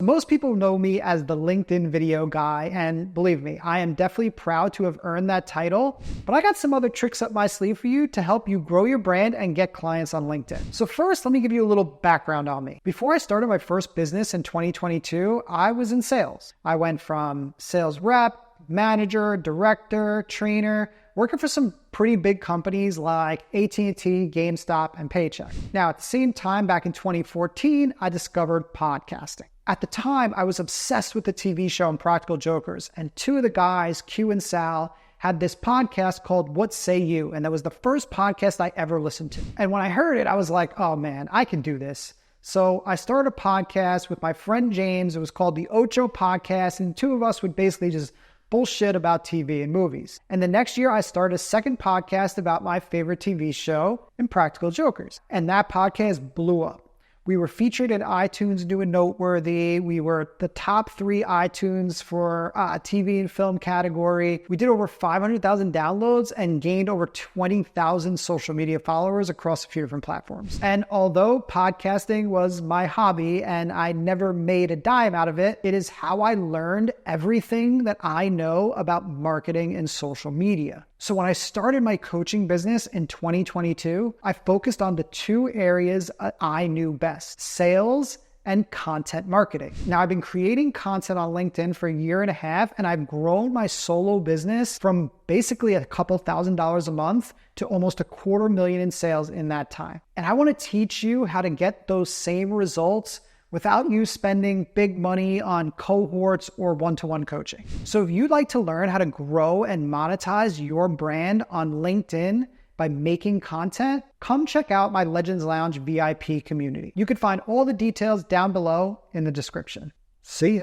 Most people know me as the LinkedIn video guy, and believe me, I am definitely proud to have earned that title, but I got some other tricks up my sleeve for you to help you grow your brand and get clients on LinkedIn. So first, let me give you a little background on me. Before I started my first business in 2022, I was in sales. I went from sales rep, manager, director, trainer, working for some pretty big companies like AT&T, GameStop, and Paychex. Now, at the same time, back in 2014, I discovered podcasting. At the time, I was obsessed with the TV show Impractical Jokers, and two of the guys, Q and Sal, had this podcast called What Say You, and that was the first podcast I ever listened to. And when I heard it, I was like, oh man, I can do this. So I started a podcast with my friend James. It was called the Ocho Podcast, and the two of us would basically just bullshit about TV and movies. And the next year I started a second podcast about my favorite TV show, Impractical Jokers. And that podcast blew up. We were featured in iTunes New and Noteworthy. We were the top 3 iTunes for TV and film category. We did over 500,000 downloads and gained over 20,000 social media followers across a few different platforms. And although podcasting was my hobby and I never made a dime out of it, it is how I learned everything that I know about marketing and social media. So when I started my coaching business in 2022, I focused on the 2 areas I knew best: sales and content marketing. Now, I've been creating content on LinkedIn for a year and a half, and I've grown my solo business from basically a couple $1,000s a month to almost $250,000 in sales in that time. And I want to teach you how to get those same results without you spending big money on cohorts or one-to-one coaching. So if you'd like to learn how to grow and monetize your brand on LinkedIn by making content, come check out my Legends Lounge VIP community. You can find all the details down below in the description. See ya.